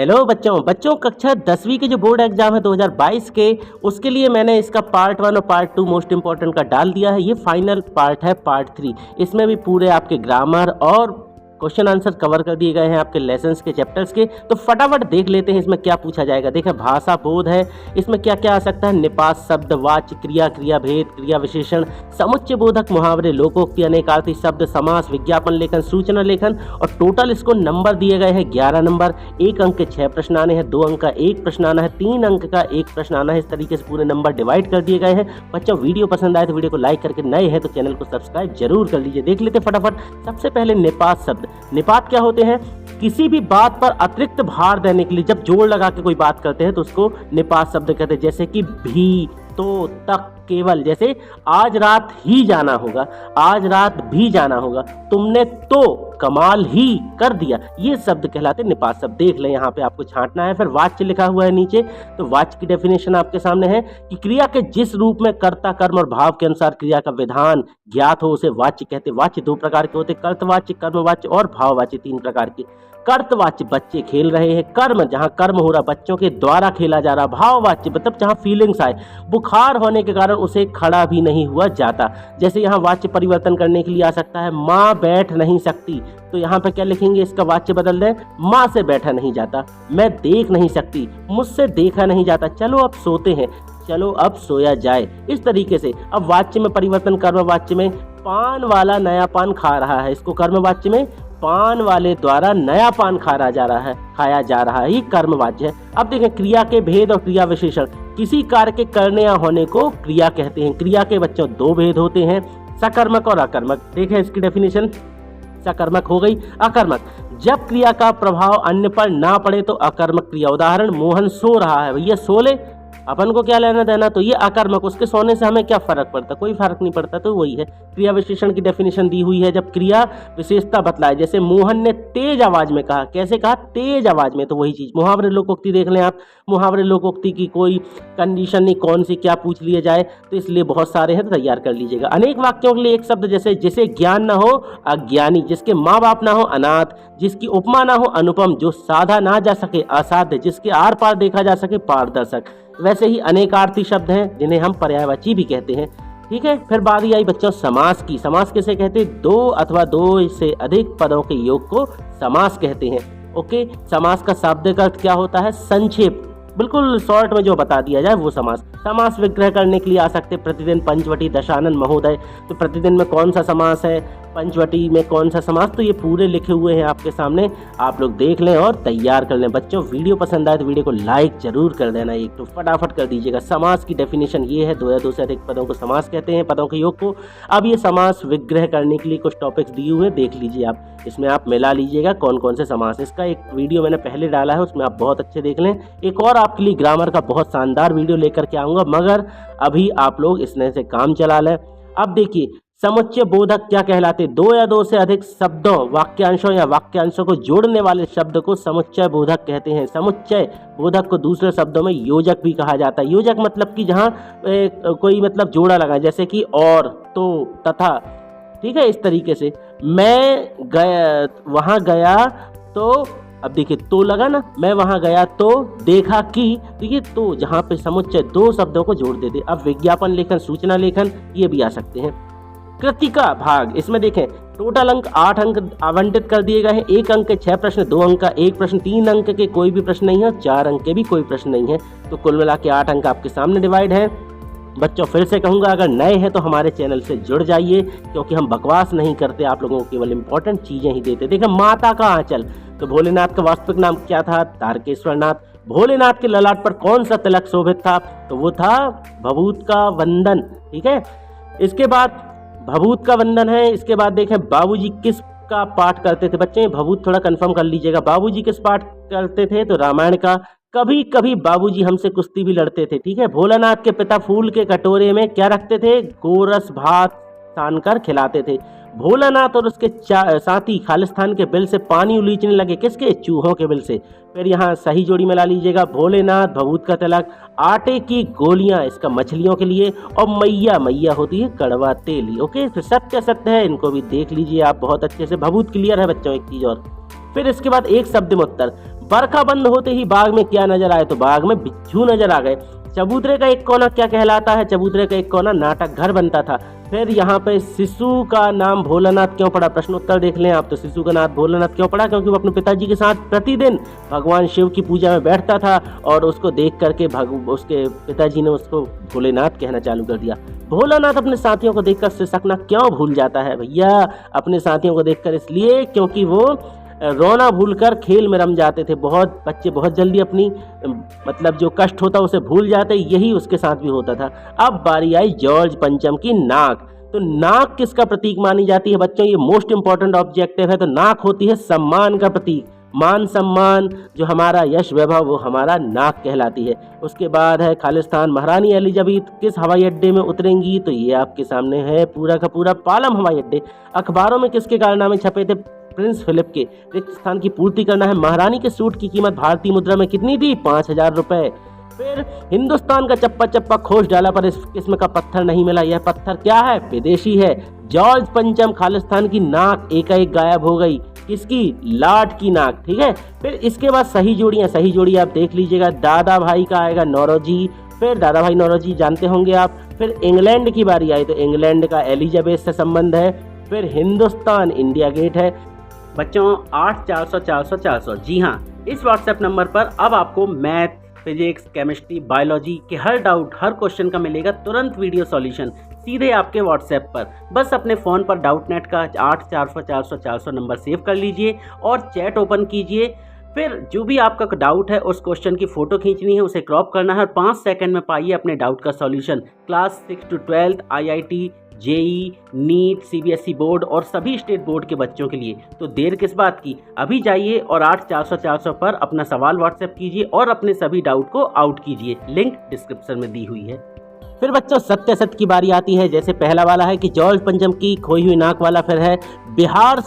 Hello बच्चों कक्षा 10वीं के जो बोर्ड एग्जाम है 2022 के, उसके लिए मैंने इसका पार्ट 1 और पार्ट 2 मोस्ट इंपॉर्टेंट का डाल दिया है। ये फाइनल पार्ट है पार्ट 3। इसमें भी पूरे आपके ग्रामर और क्वेश्चन आंसर कवर कर दिए गए हैं आपके लेसन्स के चैप्टर्स के। तो फटाफट देख लेते हैं इसमें क्या पूछा जाएगा। देखें, भाषा बोध है, इसमें क्या क्या आ सकता है। निपात शब्द, वाच्य, क्रिया, क्रिया भेद, क्रिया विशेषण, समुच्चय बोधक, मुहावरे, लोकोक्ति, अनेकार्थी शब्द, समास, विज्ञापन लेखन, सूचना लेखन। और टोटल इसको नंबर दिए गए हैं 11 नंबर। 1 अंक के 6 प्रश्न आने हैं, 2 अंक का 1 प्रश्न आना है, 3 अंक का 1 प्रश्न आना है। इस तरीके से पूरे नंबर डिवाइड कर दिए गए हैं। बच्चों, वीडियो पसंद आए तो वीडियो को लाइक करके, नए हैं तो चैनल को सब्सक्राइब जरूर कर लीजिए। देख लेते फटाफट। सबसे पहले निपात शब्द। निपात क्या होते हैं? किसी भी बात पर अतिरिक्त भार देने के लिए जब जोड़ लगा के कोई बात करते हैं तो उसको निपात शब्द कहते हैं। जैसे कि भी, तो, तक, केवल। जैसे आज रात ही जाना होगा, आज रात भी जाना होगा, तुमने तो कमाल ही कर दिया, ये शब्द कहलाते निपात शब्द। देख लें, यहाँ पे आपको छांटना है। फिर वाच्य लिखा हुआ है नीचे, तो वाच्य की डेफिनेशन आपके सामने है कि क्रिया के जिस रूप में कर्ता, कर्म और भाव के अनुसार क्रिया का विधान ज्ञात हो उसे वाच्य कहते। वाच्य 2 प्रकार के होते, कर्तवाच्य, कर्मवाच्य और भाववाच्य 3 प्रकार के। कर्तवाच्य बच्चे खेल रहे हैं, कर्म जहां कर्म हो रहा बच्चों के द्वारा खेला जा रहा। भाववाच्य मतलब जहां फीलिंग्स आए, बुखार होने के कारण उसे खड़ा भी नहीं हुआ जाता। जैसे यहाँ वाच्य परिवर्तन करने के लिए आ सकता है, माँ बैठ नहीं सकती, तो यहाँ पे क्या लिखेंगे? इसका वाच्य बदल दें, माँ से बैठा नहीं जाता। मैं देख नहीं सकती, मुझसे देखा नहीं जाता। चलो अब सोते हैं, चलो अब सोया जाए। इस तरीके से अब वाच्य में परिवर्तन। कर्मवाच्य में पान वाला नया पान खा रहा है, इसको कर्मवाच्य में पान वाले द्वारा नया पान खाया जा रहा है, ये कर्मवाच्य है। अब देखें, क्रिया के भेद और क्रिया विशेषण। किसी कार्य के करने या होने को क्रिया कहते हैं। क्रिया के बच्चों 2 भेद होते हैं, सकर्मक और अकर्मक। देखें इसकी डेफिनेशन। सकर्मक हो गई। अकर्मक, जब क्रिया का प्रभाव अन्य पर ना पड़े तो अकर्मक क्रिया। उदाहरण, मोहन सो रहा है, भैया सो ले, अपन को क्या लेना देना। तो ये अकर्मक, उसके सोने से हमें क्या फर्क पड़ता? कोई फर्क नहीं पड़ता। तो वही है। क्रिया विशेषण की डेफिनेशन दी हुई है, जब क्रिया विशेषता बतलाए। जैसे मोहन ने तेज आवाज में कहा, कैसे कहा? तेज आवाज में। तो वही चीज। मुहावरे लोकोक्ति देख लें आप। मुहावरे लोकोक्ति की कोई कंडीशन नहीं, कौन सी क्या पूछ लिया जाए, तो इसलिए बहुत सारे हैं, तो तैयार कर लीजिएगा। अनेक वाक्यों के लिए एक शब्द, जैसे जिसे ज्ञान ना हो अज्ञानी, जिसके माँ बाप ना हो अनाथ, जिसकी उपमा ना हो अनुपम, जो साधा ना जा सके असाध्य, जिसके आर पार देखा जा सके पारदर्शक। वैसे ही अनेकार्थी शब्द हैं जिन्हें हम पर्यायवाची भी कहते हैं। ठीक है। फिर बारी आई बच्चों समास की। समास किसे कहते हैं? 2 अथवा 2 से अधिक पदों के योग को समास कहते हैं। ओके। समास का शाब्दिक अर्थ क्या होता है? संक्षेप, बिल्कुल शॉर्ट में जो बता दिया जाए वो समास। समास विग्रह करने के लिए आ सकते प्रतिदिन, पंचवटी, दशानन, महोदय। तो प्रतिदिन में कौन सा समास है, पंचवटी में कौन सा समास, तो ये पूरे लिखे हुए हैं आपके सामने, आप लोग देख लें और तैयार कर लें। बच्चों, वीडियो पसंद आए तो वीडियो को लाइक जरूर कर देना, एक तो फटाफट कर दीजिएगा। समास की डेफिनेशन ये है, 2 या 2 से अधिक पदों को समास कहते हैं, पदों के योग को। अब ये समास विग्रह करने के लिए कुछ टॉपिक्स दिए हुए देख लीजिए आप, इसमें आप मिला लीजिएगा कौन कौन से समास। इसका एक वीडियो मैंने पहले डाला है, उसमें आप बहुत अच्छे देख लें। एक और आपके लिए ग्रामर का बहुत शानदार वीडियो लेकर के आऊँगा, मगर अभी आप लोग इसमें से काम चला लें। अब देखिए, समुच्चय बोधक क्या कहलाते? 2 या 2 से अधिक शब्दों, वाक्यांशों या वाक्यांशों को जोड़ने वाले शब्द को समुच्चय बोधक कहते हैं। समुच्चय बोधक को दूसरे शब्दों में योजक भी कहा जाता है। योजक मतलब कि जहाँ कोई मतलब जोड़ा लगा, जैसे कि और, तो, तथा। ठीक है। इस तरीके से मैं गया, वहाँ गया तो, अब देखिए तो लगा ना, मैं वहां गया तो देखा कि, तो ये तो जहां पे समुच्चय 2 शब्दों को जोड़ देते। अब विज्ञापन लेखन, सूचना लेखन, ये भी आ सकते हैं। कृतिका भाग, इसमें देखें टोटल अंक 8 अंक आवंटित कर दिए गए हैं। 1 अंक के 6 प्रश्न, 2 अंक का 1 प्रश्न, 3 अंक के कोई भी प्रश्न नहीं है, 4 अंक के भी कोई प्रश्न नहीं है। तो कुल मिला के 8 अंक आपके सामने डिवाइड है। बच्चों, फिर से कहूंगा, अगर नए हैं तो हमारे चैनल से जुड़ जाइए, क्योंकि हम बकवास नहीं करते, आप लोगों को केवल इंपॉर्टेंट चीजें ही देते। देखिए, माता का आंचल, तो भोलेनाथ का वास्तविक नाम क्या था? तारकेश्वर नाथ। भोलेनाथ के ललाट पर कौन सा तिलक शोभित था? तो वो था भभूत का वंदन। ठीक है। इसके बाद भभूत का वंदन है। इसके बाद देखें, बाबूजी किस का पाठ करते थे? बच्चे, भभूत थोड़ा कंफर्म कर लीजिएगा। बाबूजी किस पाठ करते थे? तो रामायण का। कभी कभी बाबूजी हमसे कुश्ती भी लड़ते थे। ठीक है। भोलानाथ के पिता फूल के कटोरे में क्या रखते थे? गोरस भात छानकर खिलाते थे। भोलानाथ और उसके साथी खालिस्तान के बिल से पानी उलीचने लगे, किसके? चूहों के बिल से। फिर यहाँ सही जोड़ी में ला लीजिएगा, भोलेनाथ, भभूत का तिलक, आटे की गोलियां, इसका मछलियों के लिए, और मैया, मैया होती है कड़वा तेली। ओके। फिर सत्य सत्य है, इनको भी देख लीजिए आप बहुत अच्छे से। भभूत क्लियर है बच्चों। एक चीज और, फिर इसके बाद एक शब्द में उत्तर, बरखा बंद होते ही बाग में क्या नजर आए, तो बाग में बिच्छू नजर आ गए। चबूतरे का एक कोना क्या कहलाता है, चबूतरे का एक कोना नाटक घर बनता था। फिर यहाँ पे शिशु का नाम भोलानाथ क्यों पड़ा, प्रश्न उत्तर देख लें आप। तो शिशु का नाम भोलानाथ क्यों पड़ा, क्योंकि वो अपने पिताजी के साथ प्रतिदिन भगवान शिव की पूजा में बैठता था और उसको देख करके उसके पिताजी ने उसको भोलेनाथ कहना चालू कर दिया। भोलानाथ अपने साथियों को देखकर सिसकना क्यों भूल जाता है भैया, अपने साथियों को देखकर इसलिए क्योंकि वो रोना भूलकर खेल में रम जाते थे। बहुत बच्चे बहुत जल्दी अपनी मतलब जो कष्ट होता उसे भूल जाते, यही उसके साथ भी होता था। अब बारी आई जॉर्ज पंचम की नाक। तो नाक किसका प्रतीक मानी जाती है बच्चों, ये मोस्ट इंपॉर्टेंट ऑब्जेक्टिव है। तो नाक होती है सम्मान का प्रतीक, मान सम्मान, जो हमारा यश वैभव वो हमारा नाक कहलाती है। उसके बाद है खालिस्तान, महारानी एलिजाबेथ किस हवाई अड्डे में उतरेंगी, तो ये आपके सामने है पूरा का पूरा पालम हवाई अड्डे। अखबारों में किसके कारनामे छपे थे, प्रिंस फिलिप के। रिक्त स्थान की पूर्ति करना है, महारानी के सूट की कीमत भारतीय मुद्रा में कितनी थी, 5,000 रुपए। फिर हिंदुस्तान का चप्पा चप्पा खोज डाला पर इस किस्म का पत्थर नहीं मिला, यह पत्थर क्या है, विदेशी है। जॉर्ज पंचम, खालिस्तान की नाक एकाएक गायब हो गई, किसकी, लाट की नाक, ठीक है। फिर इसके बाद सही जोड़ियां, सही जोड़ी आप देख लीजिएगा, दादा भाई का आएगा नौरोजी, फिर दादा भाई नौरोजी जानते होंगे आप। फिर इंग्लैंड की बारी आई तो इंग्लैंड का एलिजाबेथ से संबंध है। फिर हिंदुस्तान इंडिया गेट है। बच्चों 8400 जी हाँ, इस व्हाट्सएप नंबर पर अब आपको मैथ, फिजिक्स, केमिस्ट्री, बायोलॉजी के हर डाउट, हर क्वेश्चन का मिलेगा तुरंत वीडियो सॉल्यूशन सीधे आपके व्हाट्सएप पर। बस अपने फ़ोन पर डाउटनेट का 8400 नंबर सेव कर लीजिए और चैट ओपन कीजिए। फिर जो भी आपका डाउट है उस क्वेश्चन की फ़ोटो खींचनी है, उसे क्रॉप करना है और 5 सेकंड में पाइए अपने डाउट का solution. Class 6 to 12 IIT, JEE, NEET, CBSE board और सभी स्टेट बोर्ड के बच्चों के लिए। तो देर किस बात की, अभी जाइए और 8400 पर अपना सवाल व्हाट्सएप कीजिए और अपने सभी डाउट को आउट कीजिए, लिंक डिस्क्रिप्शन में दी हुई है। फिर बच्चों सत्य सत्य की बारी आती है। जैसे पहला वाला है कि जॉर्ज पंचम की खोई हुई नाक वाला। फिर है बिहार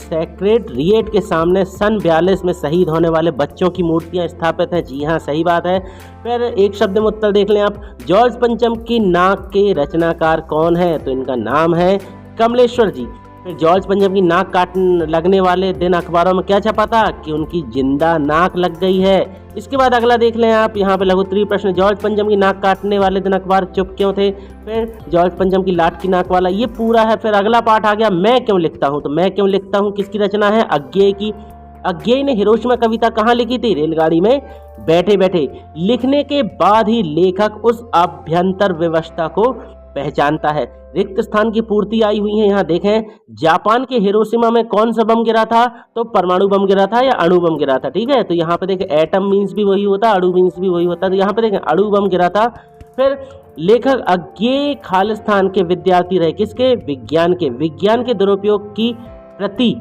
सेक्रेटरिएट के सामने सन 42 में शहीद होने वाले बच्चों की मूर्तियां स्थापित हैं। जी हाँ, सही बात है। फिर एक शब्द में उत्तर देख लें आप, जॉर्ज पंचम की नाक के रचनाकार कौन है, तो इनका नाम है कमलेश्वर जी। फिर जॉर्ज पंचम की नाक काट लगने वाले दिन अखबारों में क्या छपा था, कि उनकी जिंदा नाक लग गई है। इसके बाद अगला देख लें आप, यहाँ पे लघुत्तरीय प्रश्न, जॉर्ज पंचम की नाक काटने वाले दिन अखबार चुप क्यों थे। फिर जॉर्ज पंचम की लाट की नाक वाला, ये पूरा है। फिर अगला पार्ट आ गया, मैं क्यों लिखता हूँ। तो मैं क्यों लिखता हूँ किसकी रचना है, अज्ञेय की। अज्ञेय ने हिरोशिमा कविता कहाँ लिखी थी, रेलगाड़ी में बैठे बैठे। लिखने के बाद ही लेखक उस आभ्यंतर व्यवस्था को पहचानता है। रिक्त स्थान की पूर्ति आई हुई है, यहाँ देखें, जापान के हिरोशिमा में कौन सा बम गिरा था, तो परमाणु बम गिरा था या अणु बम गिरा था, ठीक है। तो यहाँ पे देखें एटम मीन्स भी वही होता, अणु मीन्स भी वही होता, तो यहाँ पे देखें अणु बम गिरा था। फिर लेखक अज्ञेय खालिस्तान के विद्यार्थी रहे, किसके, विज्ञान के। विज्ञान के दुरुपयोग की प्रति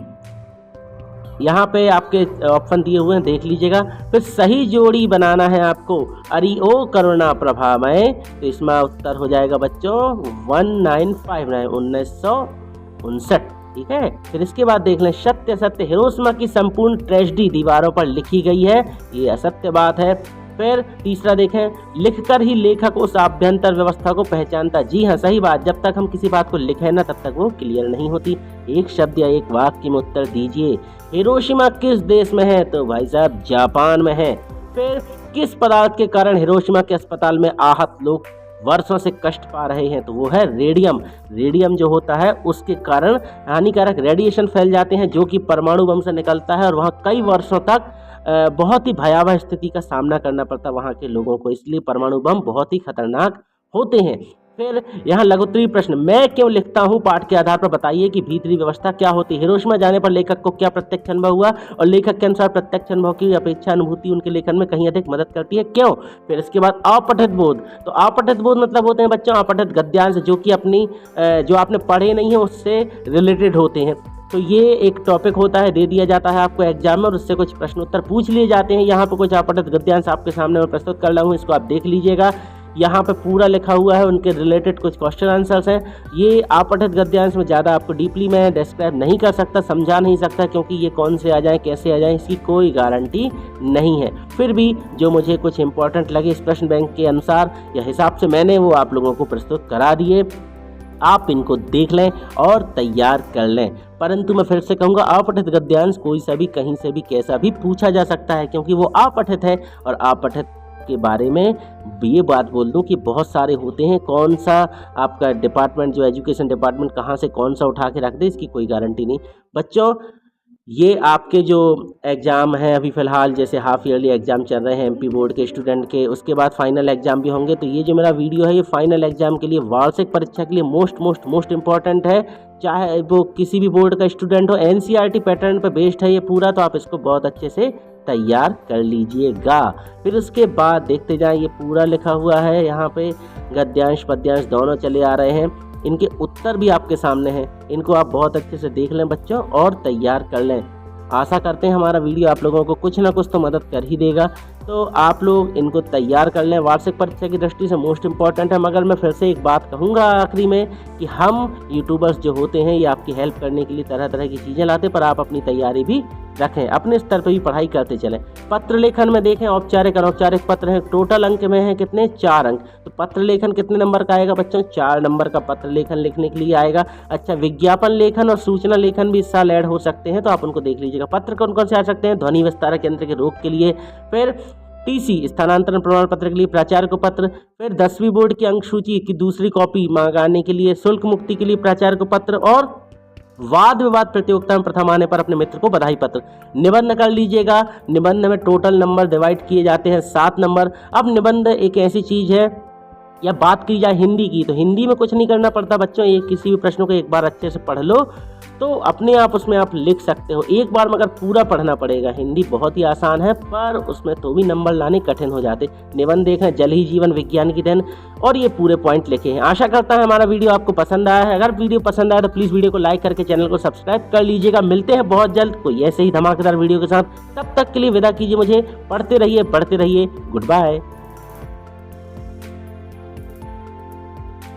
यहाँ पे आपके ऑप्शन दिए हुए हैं, देख लीजिएगा। फिर सही जोड़ी बनाना है आपको, अरि ओ करुणा प्रभामय, तो इसमें उत्तर हो जाएगा बच्चों 1959, ठीक है। फिर इसके बाद देख लें, सत्य सत्य, हिरोशिमा की संपूर्ण ट्रेजेडी दीवारों पर लिखी गई है, ये असत्य बात है। फिर तीसरा देखें, लिखकर ही लेखक उस आभ्यंतर व्यवस्था को पहचानता। जी हाँ, सही बात, जब तक हम किसी बात को लिखें ना तब तक वो क्लियर नहीं होती। एक शब्द या एक वाक्य में उत्तर दीजिए। हिरोशिमा किस देश में है, तो भाई साहब जापान में है। फिर किस पदार्थ के कारण हिरोशिमा के अस्पताल में आहत लोग वर्षों से कष्ट पा रहे हैं, तो वो है रेडियम। रेडियम जो होता है उसके कारण हानिकारक रेडिएशन फैल जाते हैं जो कि परमाणु बम से निकलता है और वहाँ कई वर्षों तक बहुत ही भयावह स्थिति का सामना करना पड़ता है वहाँ के लोगों को, इसलिए परमाणु बम बहुत ही खतरनाक होते हैं। फिर यहाँ लघुत्तरीय प्रश्न, मैं क्यों लिखता हूँ, पाठ के आधार पर बताइए कि भीतरी व्यवस्था क्या होती है। हिरोशिमा जाने पर लेखक को क्या प्रत्यक्ष अनुभव हुआ, और लेखक के अनुसार प्रत्यक्ष अनुभव की अपेक्षा अनुभूति उनके लेखन में कहीं अधिक मदद करती है, क्यों। फिर इसके बाद अपठित बोध, तो अपठित बोध मतलब होते हैं बच्चों अपठित गद्यांश, जो कि अपनी जो आपने पढ़े नहीं है उससे रिलेटेड होते हैं। तो ये एक टॉपिक होता है, दे दिया जाता है आपको एग्जाम में और उससे कुछ प्रश्न उत्तर पूछ लिए जाते हैं। यहाँ पर कुछ अपठित गद्यांश आपके सामने मैं प्रस्तुत कर रहा हूँ, इसको आप देख लीजिएगा। यहाँ पे पूरा लिखा हुआ है, उनके रिलेटेड कुछ क्वेश्चन आंसर्स हैं। ये अपठित गद्यांश में ज़्यादा आपको डीपली मैं डिस्क्राइब नहीं कर सकता, समझा नहीं सकता, क्योंकि ये कौन से आ जाए कैसे आ जाए इसकी कोई गारंटी नहीं है। फिर भी जो मुझे कुछ इंपॉर्टेंट लगे इस प्रश्न बैंक के अनुसार या हिसाब से मैंने वो आप लोगों को प्रस्तुत करा दिए। आप इनको देख लें और तैयार कर लें। परंतु मैं फिर से कहूँगा, अपठित गद्यांश कोई सा भी कहीं से भी कैसा भी पूछा जा सकता है, क्योंकि वो अपठित है। और अपठित के बारे में ये बात बोल दूं कि बहुत सारे होते हैं, कौन सा आपका डिपार्टमेंट जो एजुकेशन डिपार्टमेंट कहाँ से कौन सा उठा के रख दे, इसकी कोई गारंटी नहीं। बच्चों, ये आपके जो एग्ज़ाम हैं अभी फ़िलहाल, जैसे हाफ़ ईयरली एग्ज़ाम चल रहे हैं एमपी बोर्ड के स्टूडेंट के, उसके बाद फाइनल एग्ज़ाम भी होंगे। तो ये जो मेरा वीडियो है ये फाइनल एग्ज़ाम के लिए, वार्षिक परीक्षा के लिए मोस्ट इम्पॉर्टेंट है। चाहे वो किसी भी बोर्ड का स्टूडेंट हो, एनसीईआरटी पैटर्न पर बेस्ड है ये पूरा, तो आप इसको बहुत अच्छे से तैयार कर लीजिएगा। फिर उसके बाद देखते जाएं, ये पूरा लिखा हुआ है यहाँ पे, गद्यांश पद्यांश दोनों चले आ रहे हैं। इनके उत्तर भी आपके सामने हैं, इनको आप बहुत अच्छे से देख लें बच्चों और तैयार कर लें। आशा करते हैं हमारा वीडियो आप लोगों को कुछ ना कुछ तो मदद कर ही देगा, तो आप लोग इनको तैयार कर लें। वार्षिक परीक्षा की दृष्टि से मोस्ट इम्पॉर्टेंट है। मगर मैं फिर से एक बात कहूँगा आखिरी में कि हम यूट्यूबर्स जो होते हैं ये आपकी हेल्प करने के लिए तरह तरह की चीज़ें लाते, पर आप अपनी तैयारी भी रखें, अपने स्तर पर भी पढ़ाई करते चलें। पत्र लेखन में देखें, औपचारिक अनौपचारिक पत्र हैं, टोटल अंक में हैं कितने, 4 अंक। तो पत्र लेखन कितने नंबर का आएगा बच्चों, 4 नंबर का पत्र लेखन लिखने के लिए आएगा। अच्छा, विज्ञापन लेखन और सूचना लेखन भी इस साल ऐड हो सकते हैं, तो आप उनको देख लीजिएगा। पत्र कौन कौन से आ सकते हैं, ध्वनि विस्तारक यंत्र के रोग के लिए, फिर टीसी स्थानांतरण प्रमाण पत्र के लिए प्राचार्य को पत्र, फिर 10वीं बोर्ड की अंक सूची की दूसरी कॉपी मंगाने के लिए, शुल्क मुक्ति के लिए प्राचार्य को पत्र, और वाद विवाद प्रतियोगिता में प्रथम आने पर अपने मित्र को बधाई पत्र। निबंध कर लीजिएगा, निबंध में टोटल नंबर डिवाइड किए जाते हैं 7 नंबर। अब निबंध एक ऐसी चीज़ है, या बात की जाए हिंदी की, तो हिंदी में कुछ नहीं करना पड़ता बच्चों। ये किसी भी प्रश्नों को एक बार अच्छे से पढ़ लो तो अपने आप उसमें आप लिख सकते हो। एक बार मगर पूरा पढ़ना पड़ेगा। हिंदी बहुत ही आसान है, पर उसमें तो भी नंबर लाने कठिन हो जाते। निबंध देखें, जल ही जीवन विज्ञान की देन, और ये पूरे पॉइंट लिखे हैं। आशा करता है हमारा वीडियो आपको पसंद आया है। अगर वीडियो पसंद आया तो प्लीज़ वीडियो को लाइक करके चैनल को सब्सक्राइब कर लीजिएगा। मिलते हैं बहुत जल्द कोई ऐसे ही धमाकेदार वीडियो के साथ। तब तक के लिए विदा कीजिए मुझे। पढ़ते रहिए, बढ़ते रहिए। Good bye.